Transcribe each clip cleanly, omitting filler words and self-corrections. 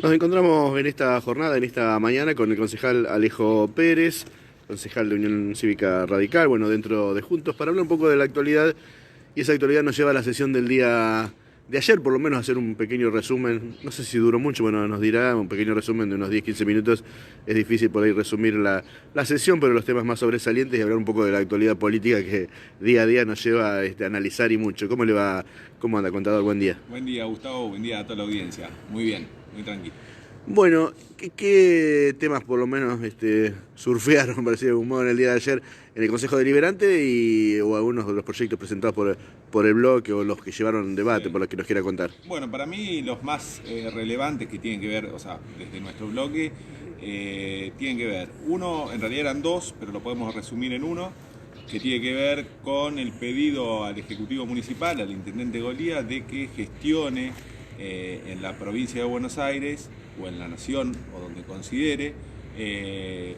Nos encontramos en esta jornada, en esta mañana, con el concejal Alejo Pérez, concejal de Unión Cívica Radical, bueno, dentro de Juntos, para hablar un poco de la actualidad. Y esa actualidad nos lleva a la sesión del día de ayer, por lo menos hacer un pequeño resumen. No sé si duró mucho, bueno, nos dirá un pequeño resumen de unos 10-15 minutos. Es difícil por ahí resumir la sesión, pero los temas más sobresalientes y hablar un poco de la actualidad política que día a día nos lleva a analizar y mucho. ¿Cómo le va? ¿Cómo anda, contador? Buen día. Buen día, Gustavo. Buen día a toda la audiencia. Muy bien, muy tranquilo. Bueno, ¿qué temas por lo menos surfearon, por decirlo de algún modo, en el día de ayer en el Consejo Deliberante o algunos de los proyectos presentados por el bloque o los que llevaron debate, por los que nos quiera contar? Bueno, para mí los más relevantes que tienen que ver, o sea, desde nuestro bloque, tienen que ver, uno, en realidad eran dos, pero lo podemos resumir en uno, que tiene que ver con el pedido al Ejecutivo Municipal, al Intendente Golía, de que gestione en la provincia de Buenos Aires o en la Nación o donde considere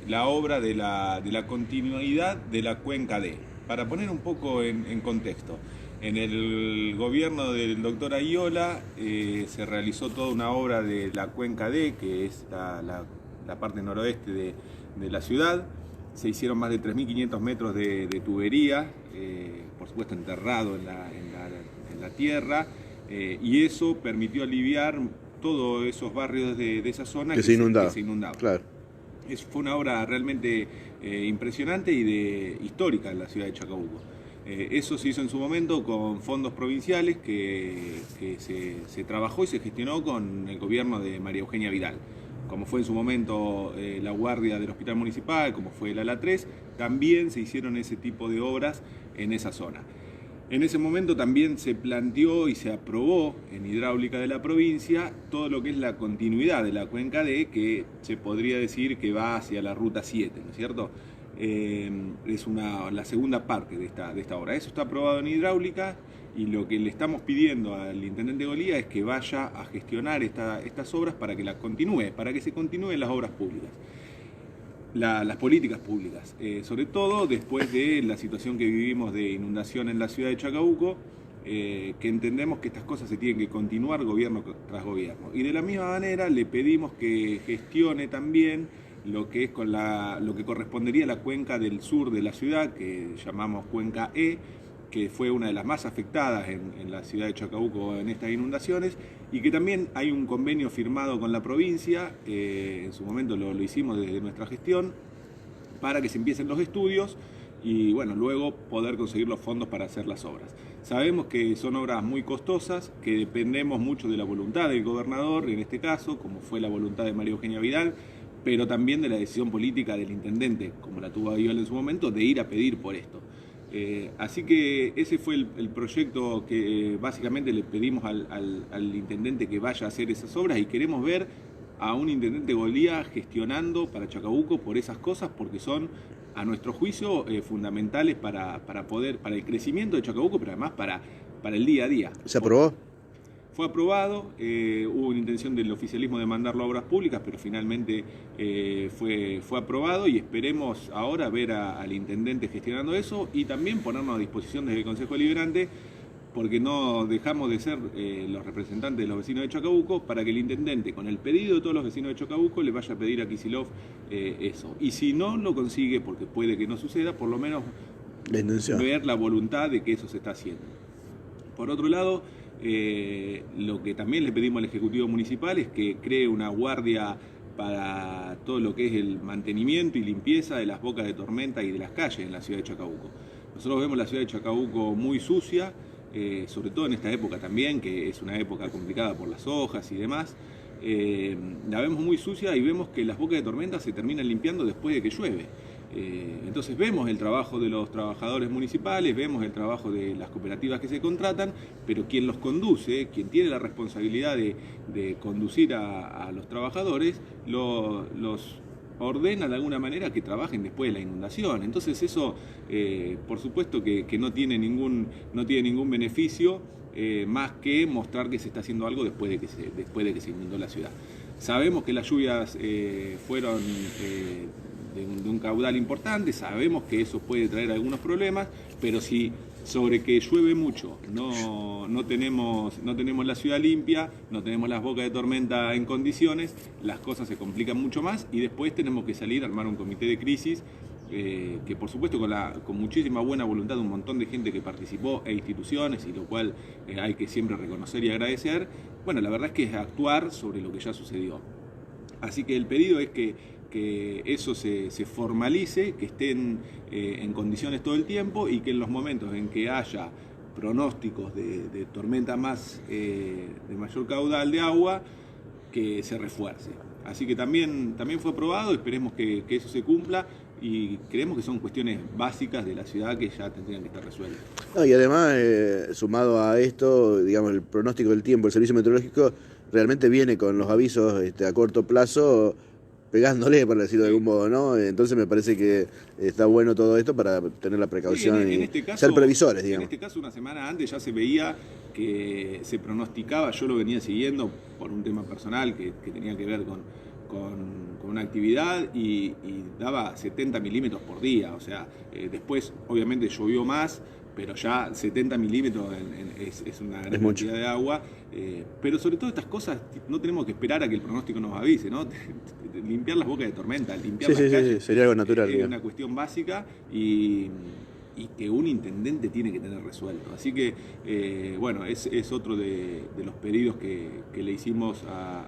la obra de la continuidad de la Cuenca D. Para poner un poco en contexto, en el gobierno del doctor Aiola se realizó toda una obra de la Cuenca D, que es la parte noroeste de la ciudad. Se hicieron más de 3.500 metros de tubería, por supuesto enterrado en la tierra, y eso permitió aliviar todos esos barrios de esa zona Que se inundaba. Claro. Fue una obra realmente impresionante y histórica en la ciudad de Chacabuco. Eso se hizo en su momento con fondos provinciales que se trabajó y se gestionó con el gobierno de María Eugenia Vidal. Como fue en su momento la guardia del Hospital Municipal, como fue el ALA 3, también se hicieron ese tipo de obras en esa zona. En ese momento también se planteó y se aprobó en hidráulica de la provincia todo lo que es la continuidad de la Cuenca D, que se podría decir que va hacia la Ruta 7, ¿no es cierto? Es la segunda parte de esta obra. Eso está aprobado en hidráulica y lo que le estamos pidiendo al Intendente Golía es que vaya a gestionar estas obras para que las continúe, para que se continúen las obras públicas. Las políticas públicas, sobre todo después de la situación que vivimos de inundación en la ciudad de Chacabuco, que entendemos que estas cosas se tienen que continuar gobierno tras gobierno. Y de la misma manera le pedimos que gestione también lo que es lo que correspondería a la cuenca del sur de la ciudad, que llamamos Cuenca E, que fue una de las más afectadas en la ciudad de Chacabuco en estas inundaciones, y que también hay un convenio firmado con la provincia, en su momento lo hicimos desde nuestra gestión, para que se empiecen los estudios y bueno, luego poder conseguir los fondos para hacer las obras. Sabemos que son obras muy costosas, que dependemos mucho de la voluntad del gobernador, en este caso, como fue la voluntad de María Eugenia Vidal, pero también de la decisión política del intendente, como la tuvo Aiola en su momento, de ir a pedir por esto. Así que ese fue el proyecto que básicamente le pedimos al intendente que vaya a hacer esas obras, y queremos ver a un intendente Golía gestionando para Chacabuco por esas cosas, porque son, a nuestro juicio, fundamentales para el crecimiento de Chacabuco, pero además para el día a día. ¿Se aprobó? Fue aprobado, hubo una intención del oficialismo de mandarlo a obras públicas, pero finalmente fue aprobado, y esperemos ahora ver al intendente gestionando eso y también ponernos a disposición desde el Consejo Deliberante, porque no dejamos de ser los representantes de los vecinos de Chacabuco, para que el intendente, con el pedido de todos los vecinos de Chacabuco, le vaya a pedir a Kicillof eso. Y si no lo consigue, porque puede que no suceda, por lo menos ver la voluntad de que eso se está haciendo. Por otro lado, lo que también le pedimos al Ejecutivo Municipal es que cree una guardia para todo lo que es el mantenimiento y limpieza de las bocas de tormenta y de las calles en la ciudad de Chacabuco. Nosotros vemos la ciudad de Chacabuco muy sucia, sobre todo en esta época también, que es una época complicada por las hojas y demás. La vemos muy sucia y vemos que las bocas de tormenta se terminan limpiando después de que llueve. Entonces vemos el trabajo de los trabajadores municipales, vemos el trabajo de las cooperativas que se contratan, pero quien los conduce, quien tiene la responsabilidad de conducir a los trabajadores, los ordena de alguna manera que trabajen después de la inundación. Entonces eso, por supuesto que no tiene ningún beneficio, más que mostrar que se está haciendo algo después de que se inundó la ciudad. Sabemos que las lluvias fueron de un caudal importante, sabemos que eso puede traer algunos problemas, pero si sobre que llueve mucho, no tenemos la ciudad limpia, no tenemos las bocas de tormenta en condiciones, las cosas se complican mucho más y después tenemos que salir a armar un comité de crisis que por supuesto con muchísima buena voluntad de un montón de gente que participó e instituciones, y lo cual hay que siempre reconocer y agradecer. Bueno, la verdad es que es actuar sobre lo que ya sucedió. Así que el pedido es que eso se formalice, que estén en condiciones todo el tiempo y que en los momentos en que haya pronósticos de tormenta de mayor caudal de agua, que se refuerce. Así que también fue aprobado, esperemos que eso se cumpla y creemos que son cuestiones básicas de la ciudad que ya tendrían que estar resueltas. No, y además, sumado a esto, digamos, el pronóstico del tiempo, el servicio meteorológico realmente viene con los avisos a corto plazo, pegándole, para decirlo de algún modo, ¿no? Entonces me parece que está bueno todo esto para tener la precaución en y este caso, ser previsores, digamos. En este caso, una semana antes ya se veía que se pronosticaba, yo lo venía siguiendo por un tema personal que tenía que ver con una actividad y daba 70 milímetros por día, o sea, después obviamente llovió más, pero ya 70 milímetros es una gran cantidad de agua, pero sobre todo estas cosas no tenemos que esperar a que el pronóstico nos avise, ¿no? Limpiar las bocas de tormenta, limpiar las calles, sería algo natural. Es una cuestión básica y que un intendente tiene que tener resuelto. Así que, bueno, es otro de los pedidos que le hicimos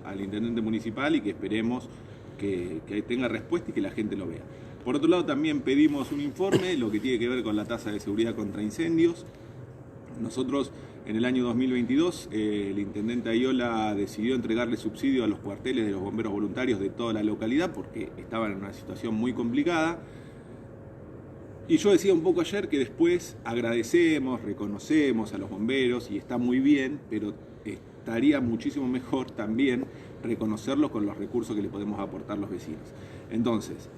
al intendente municipal y que esperemos que tenga respuesta y que la gente lo vea. Por otro lado, también pedimos un informe, lo que tiene que ver con la tasa de seguridad contra incendios. Nosotros, en el año 2022, el intendente Ayola decidió entregarle subsidio a los cuarteles de los bomberos voluntarios de toda la localidad porque estaban en una situación muy complicada. Y yo decía un poco ayer que después agradecemos, reconocemos a los bomberos y está muy bien, pero estaría muchísimo mejor también reconocerlos con los recursos que le podemos aportar los vecinos. Entonces,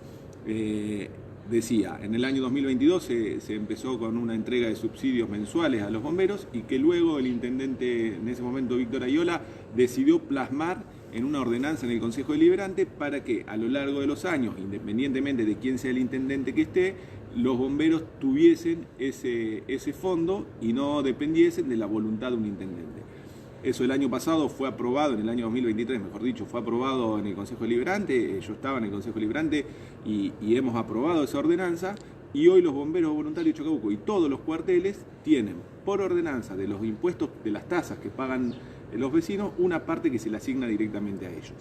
decía, en el año 2022 se empezó con una entrega de subsidios mensuales a los bomberos y que luego el intendente, en ese momento Víctor Ayola, decidió plasmar en una ordenanza en el Consejo Deliberante para que a lo largo de los años, independientemente de quién sea el intendente que esté, los bomberos tuviesen ese fondo y no dependiesen de la voluntad de un intendente. Eso el año pasado fue aprobado, en el año 2023, mejor dicho, fue aprobado en el Consejo Deliberante, yo estaba en el Consejo Deliberante y hemos aprobado esa ordenanza, y hoy los bomberos voluntarios de Chacabuco y todos los cuarteles tienen por ordenanza de los impuestos, de las tasas que pagan los vecinos, una parte que se le asigna directamente a ellos.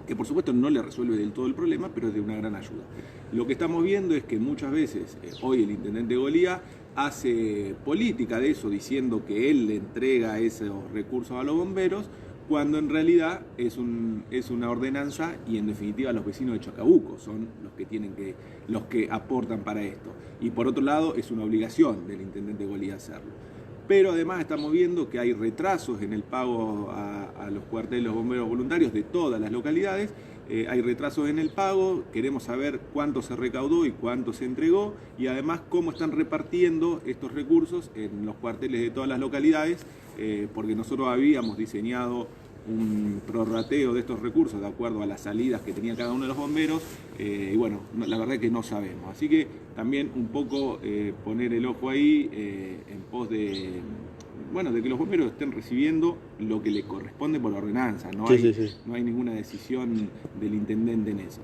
Que por supuesto no le resuelve del todo el problema, pero es de una gran ayuda. Lo que estamos viendo es que muchas veces, hoy el intendente Golía hace política de eso, diciendo que él le entrega esos recursos a los bomberos, cuando en realidad es una ordenanza y en definitiva los vecinos de Chacabuco son los que aportan para esto. Y por otro lado es una obligación del intendente Golía hacerlo. Pero además estamos viendo que hay retrasos en el pago a los cuarteles de los bomberos voluntarios de todas las localidades. Hay retrasos en el pago, queremos saber cuánto se recaudó y cuánto se entregó, y además cómo están repartiendo estos recursos en los cuarteles de todas las localidades, porque nosotros habíamos diseñado un prorrateo de estos recursos de acuerdo a las salidas que tenía cada uno de los bomberos, y bueno, la verdad es que no sabemos. Así que también un poco poner el ojo ahí en pos de que los bomberos estén recibiendo lo que le corresponde por ordenanza, no hay ninguna decisión del intendente en eso.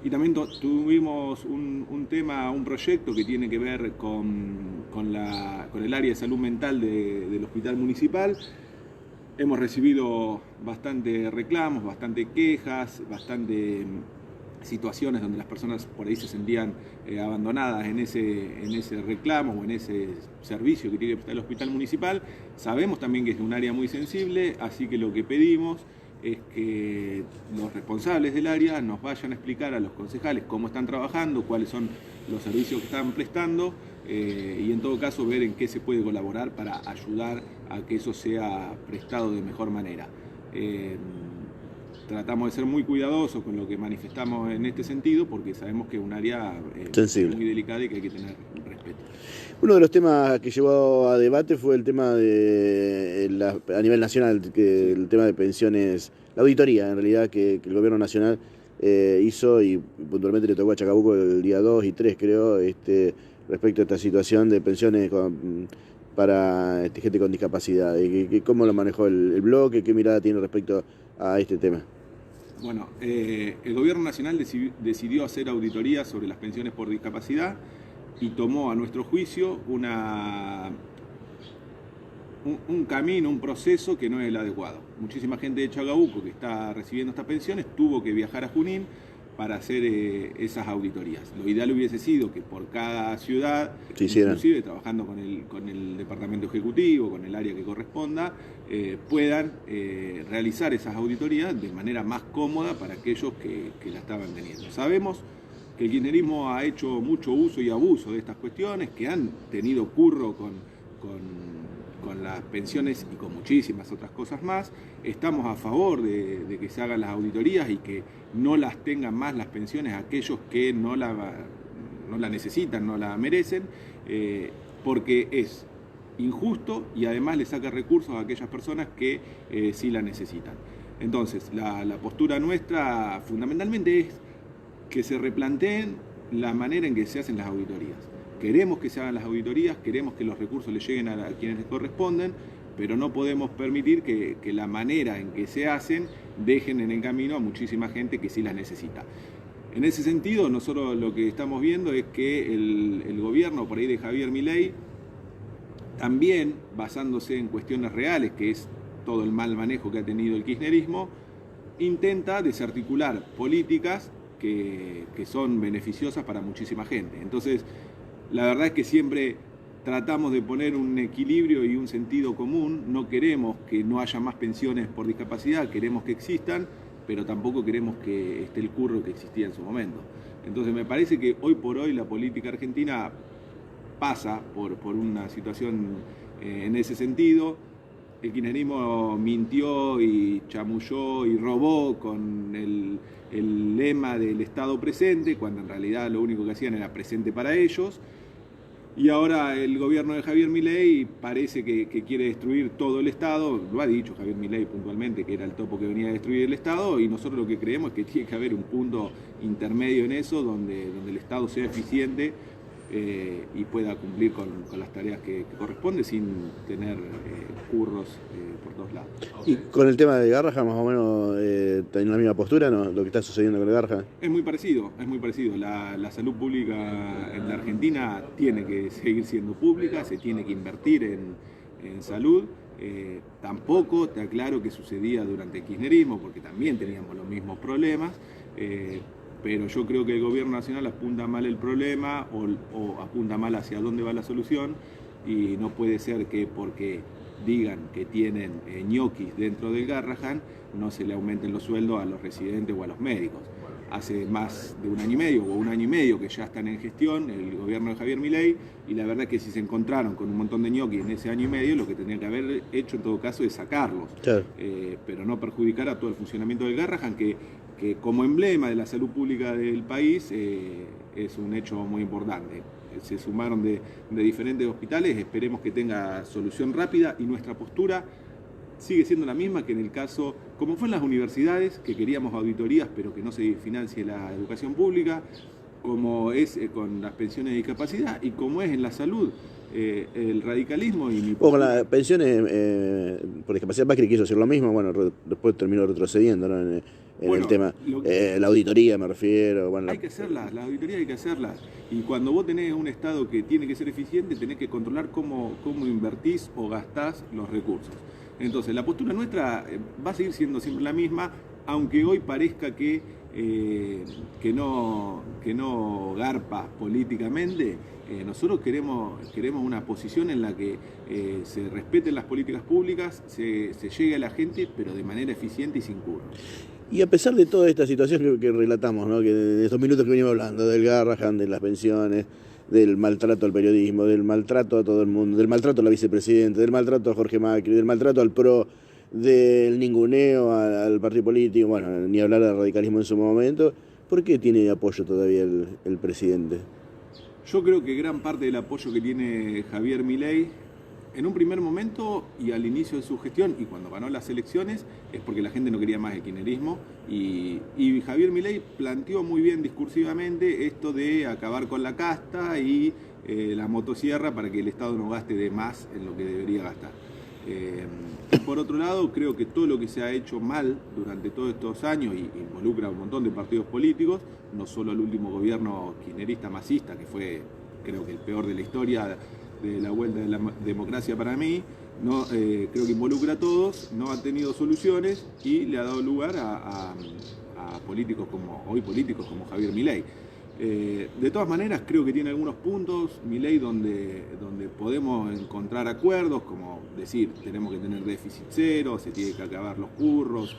Y también tuvimos un proyecto que tiene que ver con el área de salud mental del hospital municipal. Hemos recibido bastante reclamos, bastante quejas, bastante situaciones donde las personas por ahí se sentían abandonadas en ese reclamo o en ese servicio que tiene el hospital municipal. Sabemos también que es un área muy sensible, así que lo que pedimos es que los responsables del área nos vayan a explicar a los concejales cómo están trabajando, cuáles son los servicios que están prestando, y en todo caso ver en qué se puede colaborar para ayudar a que eso sea prestado de mejor manera. Tratamos de ser muy cuidadosos con lo que manifestamos en este sentido, porque sabemos que es un área sensible, muy delicada y que hay que tener respeto. Uno de los temas que llevó a debate fue el tema a nivel nacional, el tema de pensiones, la auditoría en realidad que el gobierno nacional hizo, y puntualmente le tocó a Chacabuco el día 2 y 3, creo, respecto a esta situación de pensiones para gente con discapacidad. ¿Cómo lo manejó el bloque? ¿Qué mirada tiene respecto a este tema? Bueno, el Gobierno Nacional decidió hacer auditorías sobre las pensiones por discapacidad y tomó, a nuestro juicio, un camino, un proceso que no es el adecuado. Muchísima gente de Chacabuco que está recibiendo estas pensiones tuvo que viajar a Junín para hacer esas auditorías. Lo ideal hubiese sido que por cada ciudad, inclusive trabajando con el departamento ejecutivo, con el área que corresponda, puedan realizar esas auditorías de manera más cómoda para aquellos que la estaban teniendo. Sabemos que el kirchnerismo ha hecho mucho uso y abuso de estas cuestiones, que han tenido curro con las pensiones y con muchísimas otras cosas más. Estamos a favor de que se hagan las auditorías y que no las tengan más las pensiones aquellos que no la necesitan, no la merecen, porque es injusto y además le saca recursos a aquellas personas que sí la necesitan. Entonces, la postura nuestra fundamentalmente es que se replanteen la manera en que se hacen las auditorías. Queremos que se hagan las auditorías, queremos que los recursos les lleguen a quienes les corresponden, pero no podemos permitir que la manera en que se hacen dejen en el camino a muchísima gente que sí las necesita. En ese sentido, nosotros lo que estamos viendo es que el gobierno por ahí de Javier Milei, también basándose en cuestiones reales, que es todo el mal manejo que ha tenido el kirchnerismo, intenta desarticular políticas que son beneficiosas para muchísima gente. Entonces, la verdad es que siempre tratamos de poner un equilibrio y un sentido común. No queremos que no haya más pensiones por discapacidad, queremos que existan, pero tampoco queremos que esté el curro que existía en su momento. Entonces me parece que hoy por hoy la política argentina pasa por una situación en ese sentido. El kirchnerismo mintió y chamulló y robó con el lema del Estado presente, cuando en realidad lo único que hacían era presente para ellos. Y ahora el gobierno de Javier Milei parece que quiere destruir todo el Estado. Lo ha dicho Javier Milei puntualmente, que era el topo que venía a destruir el Estado, y nosotros lo que creemos es que tiene que haber un punto intermedio en eso, donde el Estado sea eficiente y pueda cumplir con las tareas que corresponde sin tener curros por todos lados. Y con el tema de Garrahan, más o menos, ¿tiene la misma postura, no? Lo que está sucediendo con el Garrahan. Es muy parecido, es muy parecido. La salud pública en la Argentina tiene que seguir siendo pública, se tiene que invertir en salud. Tampoco, te aclaro, que sucedía durante el kirchnerismo, porque también teníamos los mismos problemas. Pero yo creo que el gobierno nacional apunta mal el problema o apunta mal hacia dónde va la solución, y no puede ser que porque digan que tienen ñoquis dentro del Garrahan no se le aumenten los sueldos a los residentes o a los médicos. Hace más de un año y medio o un año y medio que ya están en gestión el gobierno de Javier Milei, y la verdad es que si se encontraron con un montón de ñoquis en ese año y medio, lo que tendrían que haber hecho en todo caso es sacarlos, claro. Pero no perjudicar a todo el funcionamiento del Garrahan, que como emblema de la salud pública del país es un hecho muy importante. Se sumaron de diferentes hospitales, esperemos que tenga solución rápida, y nuestra postura sigue siendo la misma que en el caso, como fue en las universidades, que queríamos auditorías pero que no se financie la educación pública, como es con las pensiones de discapacidad y como es en la salud. El radicalismo y mi postura... con las pensiones por discapacidad, Macri quiso hacer lo mismo, bueno, después terminó retrocediendo, ¿no? En el tema, la auditoría me refiero. Bueno, hay que hacerlas, las auditorías hay que hacerlas. Y cuando vos tenés un Estado que tiene que ser eficiente, tenés que controlar cómo invertís o gastás los recursos. Entonces, la postura nuestra va a seguir siendo siempre la misma, aunque hoy parezca que no garpa políticamente. Nosotros queremos una posición en la que se respeten las políticas públicas, se llegue a la gente, pero de manera eficiente y sin curro. Y a pesar de toda esta situación que relatamos, ¿no? Que de estos minutos que venimos hablando, del Garrahan, de las pensiones, del maltrato al periodismo, del maltrato a todo el mundo, del maltrato a la vicepresidenta, del maltrato a Jorge Macri, del maltrato al PRO, del ninguneo al partido político, bueno, ni hablar del radicalismo en su momento, ¿por qué tiene apoyo todavía el presidente? Yo creo que gran parte del apoyo que tiene Javier Milei, en un primer momento y al inicio de su gestión, y cuando ganó las elecciones, es porque la gente no quería más el kirchnerismo, y Javier Milei planteó muy bien discursivamente esto de acabar con la casta y la motosierra para que el Estado no gaste de más en lo que debería gastar. Y por otro lado, creo que todo lo que se ha hecho mal durante todos estos años y involucra a un montón de partidos políticos, no solo el último gobierno kirchnerista masista, que fue creo que el peor de la historia de la vuelta de la democracia para mí, no, creo que involucra a todos, no ha tenido soluciones y le ha dado lugar a políticos como Javier Milei. De todas maneras, creo que tiene algunos puntos, Milei, donde podemos encontrar acuerdos, como decir, tenemos que tener déficit cero, se tiene que acabar los curros,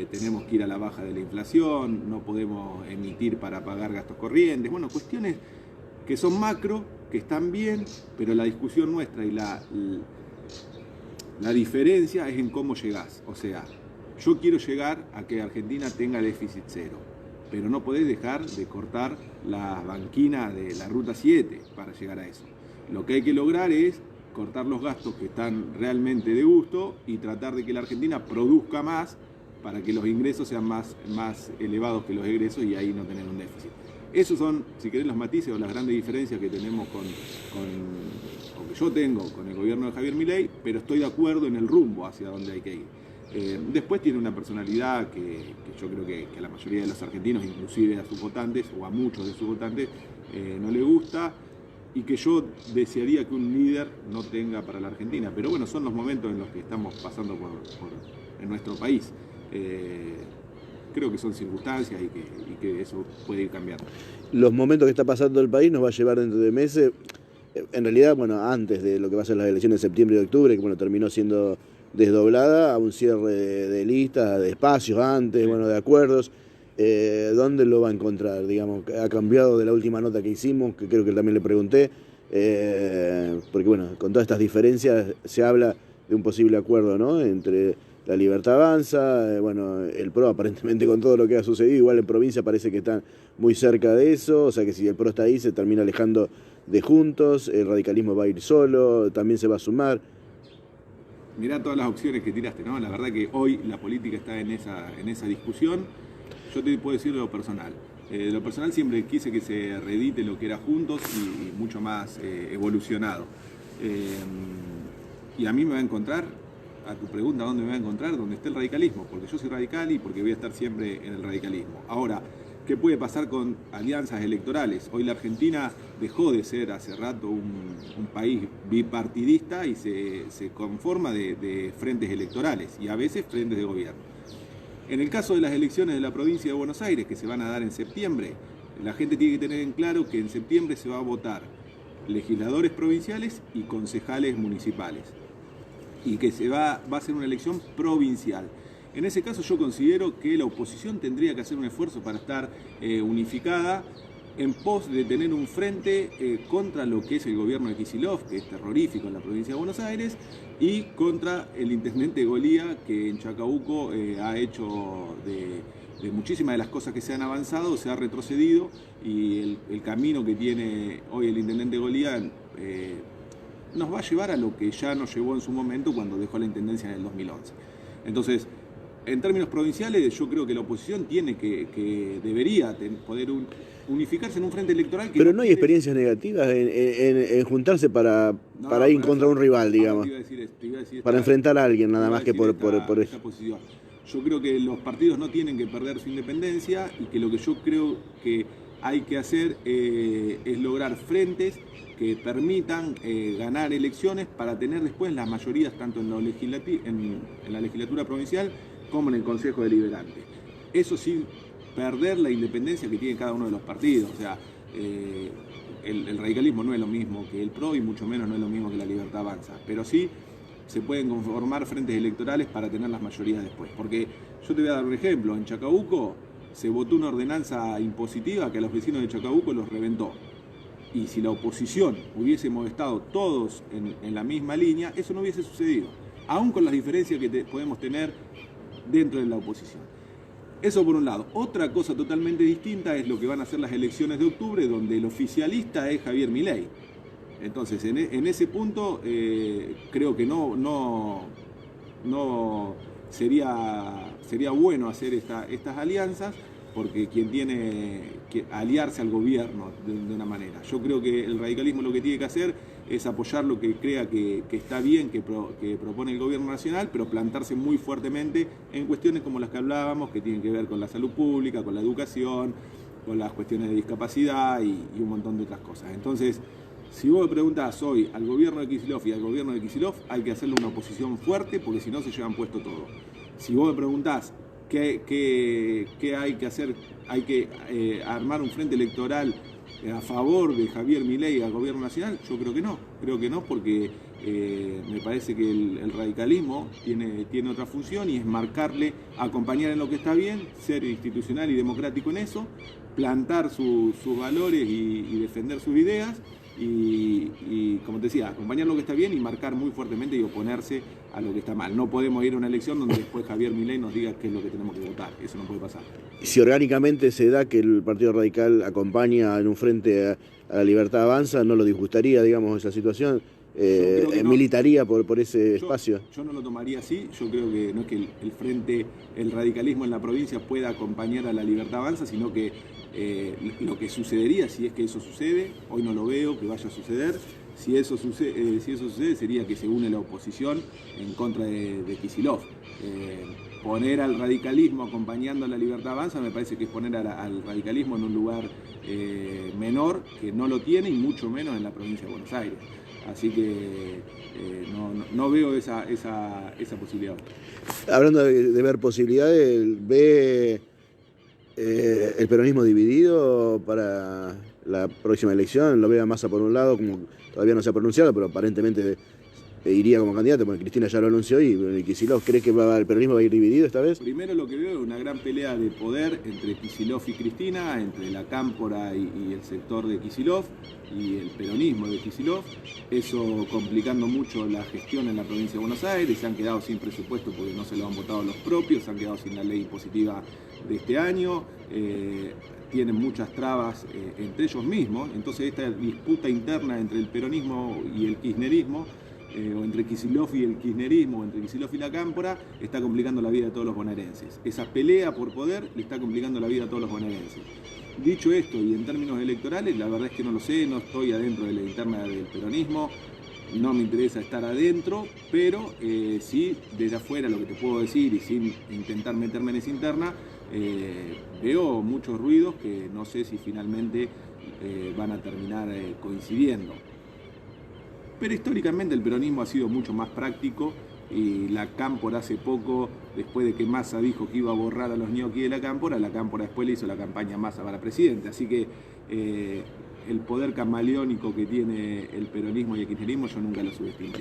tenemos que ir a la baja de la inflación, no podemos emitir para pagar gastos corrientes, bueno, cuestiones que son macro, que están bien, pero la discusión nuestra y la diferencia es en cómo llegás. O sea, yo quiero llegar a que Argentina tenga déficit cero, pero no podés dejar de cortar la banquina de la Ruta 7 para llegar a eso. Lo que hay que lograr es cortar los gastos que están realmente de gusto y tratar de que la Argentina produzca más para que los ingresos sean más elevados que los egresos y ahí no tener un déficit. Esos son, si querés, los matices o las grandes diferencias que tenemos o que yo tengo con el gobierno de Javier Milei, pero estoy de acuerdo en el rumbo hacia donde hay que ir. Después tiene una personalidad que yo creo que a la mayoría de los argentinos, inclusive a sus votantes o a muchos de sus votantes, no le gusta y que yo desearía que un líder no tenga para la Argentina. Pero bueno, son los momentos en los que estamos pasando en nuestro país. Creo que son circunstancias y que eso puede ir cambiando. Los momentos que está pasando el país nos va a llevar dentro de meses, en realidad, bueno, antes de lo que va a ser las elecciones de septiembre y octubre, que bueno, terminó siendo desdoblada, a un cierre de listas, de espacios antes, sí. Bueno, de acuerdos. ¿Dónde lo va a encontrar? Digamos, ha cambiado de la última nota que hicimos, que creo que también le pregunté, porque bueno, con todas estas diferencias se habla de un posible acuerdo, ¿no? Entre La Libertad Avanza, bueno, el PRO aparentemente con todo lo que ha sucedido, igual en provincia parece que están muy cerca de eso, o sea que si el PRO está ahí se termina alejando de Juntos, el radicalismo va a ir solo, también se va a sumar. Mirá todas las opciones que tiraste, ¿no? La verdad que hoy la política está en esa discusión. Yo te puedo decir de lo personal. De lo personal siempre quise que se reedite lo que era Juntos y mucho más evolucionado. Y a mí me va a encontrar, a tu pregunta, ¿dónde me va a encontrar? Donde esté el radicalismo, porque yo soy radical y porque voy a estar siempre en el radicalismo. Ahora, ¿qué puede pasar con alianzas electorales? Hoy la Argentina dejó de ser hace rato un país bipartidista y se conforma de frentes electorales y a veces frentes de gobierno. En el caso de las elecciones de la provincia de Buenos Aires, que se van a dar en septiembre, la gente tiene que tener en claro que en septiembre se va a votar legisladores provinciales y concejales municipales. Y que va a ser una elección provincial. En ese caso yo considero que la oposición tendría que hacer un esfuerzo para estar unificada en pos de tener un frente contra lo que es el gobierno de Kicillof, que es terrorífico en la provincia de Buenos Aires, y contra el intendente Golía, que en Chacabuco ha hecho de muchísimas de las cosas que se han avanzado, se ha retrocedido, y el camino que tiene hoy el intendente Golía nos va a llevar a lo que ya nos llevó en su momento cuando dejó la intendencia en el 2011. Entonces, en términos provinciales, yo creo que la oposición debería poder unificarse en un frente electoral. Pero no hay experiencias negativas en juntarse para ir contra un rival, digamos. Para enfrentar a alguien, nada más que por eso. Posición. Yo creo que los partidos no tienen que perder su independencia y que lo que yo creo que hay que hacer es lograr frentes que permitan ganar elecciones para tener después las mayorías tanto en la legislatura provincial como en el Consejo Deliberante. Eso sin perder la independencia que tiene cada uno de los partidos. O sea, el radicalismo no es lo mismo que el PRO y mucho menos no es lo mismo que la Libertad Avanza. Pero sí se pueden conformar frentes electorales para tener las mayorías después. Porque yo te voy a dar un ejemplo. En Chacabuco se votó una ordenanza impositiva que a los vecinos de Chacabuco los reventó. Y si la oposición hubiésemos estado todos en la misma línea, eso no hubiese sucedido. Aún con las diferencias que podemos tener dentro de la oposición. Eso por un lado. Otra cosa totalmente distinta es lo que van a ser las elecciones de octubre, donde el oficialista es Javier Milei. Entonces, en ese punto, creo que no sería bueno hacer estas alianzas, porque quien tiene que aliarse al gobierno de una manera. Yo creo que el radicalismo lo que tiene que hacer es apoyar lo que crea que está bien, que propone el gobierno nacional, pero plantarse muy fuertemente en cuestiones como las que hablábamos, que tienen que ver con la salud pública, con la educación, con las cuestiones de discapacidad y un montón de otras cosas. Entonces, si vos me preguntás hoy al gobierno de Kicillof y al gobierno de Kicillof, hay que hacerle una oposición fuerte, porque si no se llevan puesto todo. Si vos me preguntás ¿qué hay que hacer? ¿Hay que armar un frente electoral a favor de Javier Milei al gobierno nacional? Yo creo que no porque me parece que el radicalismo tiene otra función y es marcarle, acompañar en lo que está bien, ser institucional y democrático en eso, plantar sus valores y defender sus ideas. Y como te decía, acompañar lo que está bien y marcar muy fuertemente y oponerse a lo que está mal. No podemos ir a una elección donde después Javier Milei nos diga qué es lo que tenemos que votar. Eso no puede pasar. Si orgánicamente se da que el Partido Radical acompaña en un frente a la Libertad Avanza, ¿no lo disgustaría, digamos, esa situación? No. ¿Militaría por ese espacio? Yo no lo tomaría así. Yo creo que no es que el radicalismo en la provincia pueda acompañar a la Libertad Avanza, sino que lo que sucedería, si es que eso sucede, hoy no lo veo que vaya a suceder, si eso sucede sería que se une la oposición en contra de Kicillof. Poner al radicalismo acompañando a la Libertad Avanza me parece que es poner al radicalismo en un lugar menor, que no lo tiene, y mucho menos en la provincia de Buenos Aires. Así que no veo esa posibilidad. Hablando de ver posibilidades, ¿ve el peronismo dividido para la próxima elección? Lo ve a Massa por un lado, como todavía no se ha pronunciado, pero aparentemente iría como candidato, porque Cristina ya lo anunció, y Kicillof, ¿cree que el peronismo va a ir dividido esta vez? Primero lo que veo es una gran pelea de poder entre Kicillof y Cristina, entre la cámpora y el sector de Kicillof y el peronismo de Kicillof, eso complicando mucho la gestión en la provincia de Buenos Aires. Se han quedado sin presupuesto porque no se lo han votado los propios, se han quedado sin la ley impositiva de este año, tienen muchas trabas entre ellos mismos. Entonces esta disputa interna entre el peronismo y el kirchnerismo, o entre Kicillof y el kirchnerismo, o entre Kicillof y la cámpora, está complicando la vida de todos los bonaerenses. Esa pelea por poder le está complicando la vida a todos los bonaerenses. Dicho esto, y en términos electorales, la verdad es que no lo sé, no estoy adentro de la interna del peronismo, no me interesa estar adentro, pero sí, desde afuera lo que te puedo decir, y sin intentar meterme en esa interna, veo muchos ruidos que no sé si finalmente van a terminar coincidiendo. Pero históricamente el peronismo ha sido mucho más práctico, y la cámpora hace poco, después de que Massa dijo que iba a borrar a los ñoquis de la cámpora después le hizo la campaña Massa para presidente. Así que el poder camaleónico que tiene el peronismo y el kirchnerismo yo nunca lo subestimo.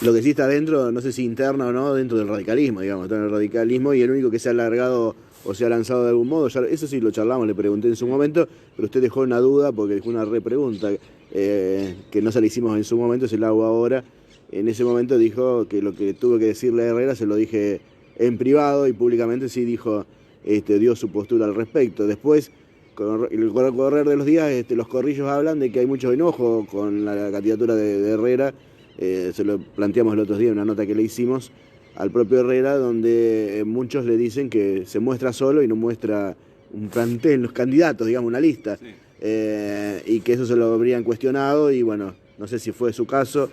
Lo que sí está dentro, no sé si interna o no, dentro del radicalismo, digamos, está en el radicalismo, y el único que se ha alargado o se ha lanzado de algún modo, ya, eso sí lo charlamos, le pregunté en su momento, pero usted dejó una duda porque dejó una repregunta que no se la hicimos en su momento, se la hago ahora. En ese momento dijo que lo que tuvo que decirle a Herrera se lo dije en privado, y públicamente sí dijo, dio su postura al respecto. Después, con el correr de los días, los corrillos hablan de que hay mucho enojo con la candidatura de Herrera. Se lo planteamos el otro día en una nota que le hicimos al propio Herrera, donde muchos le dicen que se muestra solo y no muestra un plantel, los candidatos, digamos, una lista. Sí. Y que eso se lo habrían cuestionado, y bueno, no sé si fue su caso,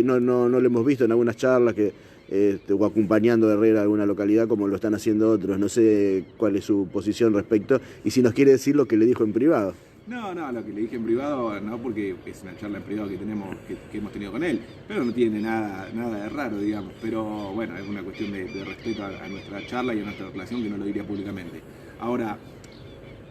no lo hemos visto en algunas charlas o acompañando a Herrera a alguna localidad como lo están haciendo otros. No sé cuál es su posición respecto, y si nos quiere decir lo que le dijo en privado. No, lo que le dije en privado no, porque es una charla en privado que hemos tenido con él, pero no tiene nada de raro, digamos. Pero bueno, es una cuestión de respeto a nuestra charla y a nuestra relación, que no lo diría públicamente. Ahora,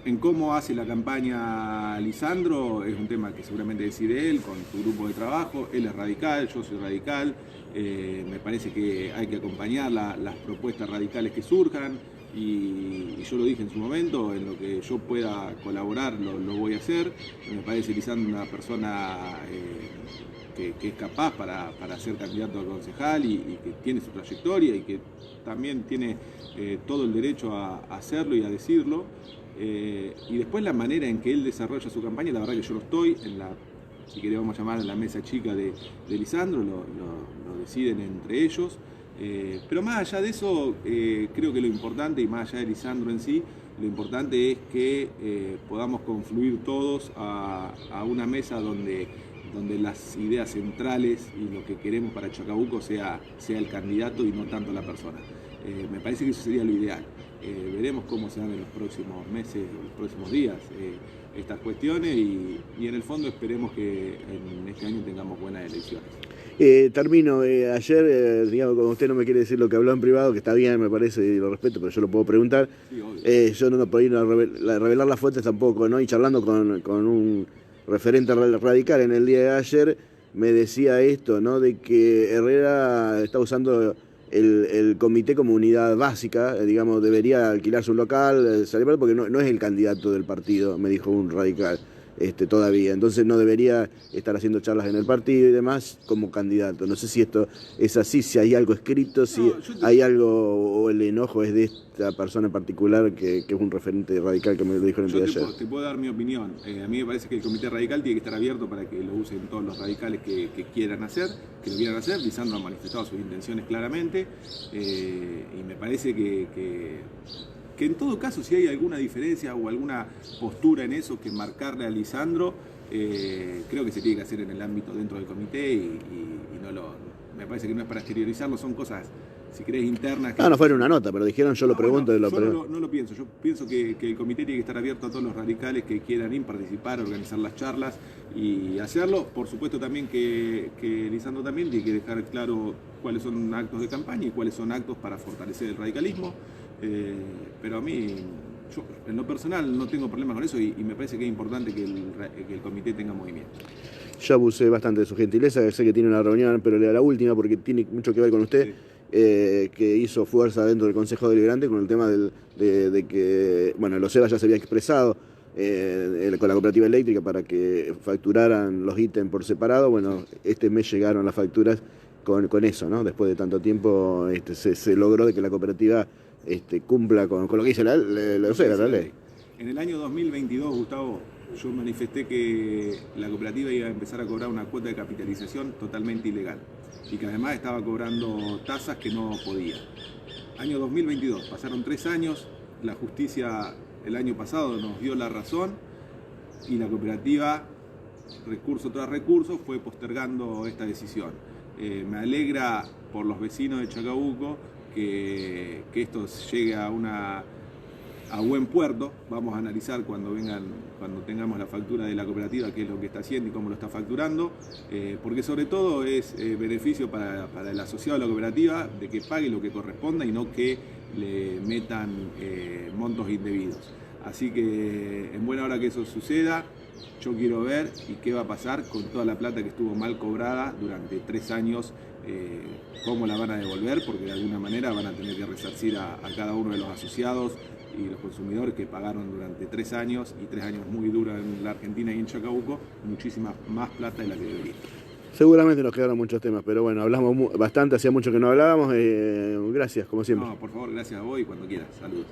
en cómo hace la campaña Lisandro, es un tema que seguramente decide él con su grupo de trabajo. Él es radical, yo soy radical, me parece que hay que acompañar las propuestas radicales que surjan, y yo lo dije en su momento, en lo que yo pueda colaborar lo voy a hacer. Me parece Lisandro una persona que es capaz para ser candidato a concejal, y que tiene su trayectoria, y que también tiene todo el derecho a hacerlo y a decirlo. Y después la manera en que él desarrolla su campaña, la verdad que yo no estoy si queremos llamar, en la mesa chica de Lisandro, lo deciden entre ellos. Pero más allá de eso, creo que lo importante, y más allá de Lisandro en sí, lo importante es que podamos confluir todos a una mesa donde las ideas centrales y lo que queremos para Chacabuco sea el candidato y no tanto la persona. Me parece que eso sería lo ideal. Veremos cómo se dan en los próximos meses o los próximos días estas cuestiones y en el fondo esperemos que en este año tengamos buenas elecciones. Termino, ayer, digamos, como usted no me quiere decir lo que habló en privado, que está bien, me parece, y lo respeto, pero yo lo puedo preguntar. Sí, yo no por ahí revelar las fuentes tampoco, ¿no? Y charlando con un referente radical en el día de ayer, me decía esto, ¿no? De que Herrera está usando el comité como unidad básica, digamos, debería alquilarse un local, salir porque no es el candidato del partido, me dijo un radical. Todavía, entonces no debería estar haciendo charlas en el partido y demás como candidato. No sé si esto es así, si hay algo escrito, si hay algo o el enojo es de esta persona en particular que es un referente radical que me lo dijo en el día de ayer. Te puedo dar mi opinión. A mí me parece que el comité radical tiene que estar abierto para que lo usen todos los radicales que quieran hacer, que lo quieran hacer. Lisandro ha manifestado sus intenciones claramente y me parece que en todo caso, si hay alguna diferencia o alguna postura en eso que marcarle a Lisandro, creo que se tiene que hacer en el ámbito dentro del comité y me parece que no es para exteriorizarlo, son cosas, si querés, internas. No fue en una nota, pero dijeron yo lo pregunto. Yo no lo pienso, yo pienso que el comité tiene que estar abierto a todos los radicales que quieran participar, organizar las charlas y hacerlo. Por supuesto también que Lisandro también tiene que dejar claro cuáles son actos de campaña y cuáles son actos para fortalecer el radicalismo. Pero a mí, yo en lo personal no tengo problema con eso y me parece que es importante que el comité tenga movimiento. Yo abusé bastante de su gentileza, sé que tiene una reunión, pero le da la última porque tiene mucho que ver con usted, sí. Que hizo fuerza dentro del Consejo Deliberante con el tema de que, bueno, el OSEBA ya se había expresado con la cooperativa eléctrica para que facturaran los ítems por separado. Bueno, este mes llegaron las facturas con eso, ¿no? Después de tanto tiempo se logró de que la cooperativa cumpla con lo que dice la ley. En el año 2022, Gustavo, yo manifesté que la cooperativa iba a empezar a cobrar una cuota de capitalización totalmente ilegal y que además estaba cobrando tasas que no podía. Año 2022, pasaron 3 años, la justicia el año pasado nos dio la razón y la cooperativa, recurso tras recurso, fue postergando esta decisión. Me alegra por los vecinos de Chacabuco que esto llegue a buen puerto. Vamos a analizar cuando tengamos la factura de la cooperativa qué es lo que está haciendo y cómo lo está facturando, porque sobre todo es beneficio para el asociado de la cooperativa de que pague lo que corresponda y no que le metan montos indebidos. Así que en buena hora que eso suceda. Yo quiero ver y qué va a pasar con toda la plata que estuvo mal cobrada durante 3 años, cómo la van a devolver, porque de alguna manera van a tener que resarcir a cada uno de los asociados y los consumidores que pagaron durante 3 años, y 3 años muy duros en la Argentina y en Chacabuco, muchísima más plata de la que debería. Seguramente nos quedaron muchos temas, pero bueno, hablamos bastante, hacía mucho que no hablábamos. Gracias, como siempre. No, por favor, gracias a vos y cuando quieras. Saludos.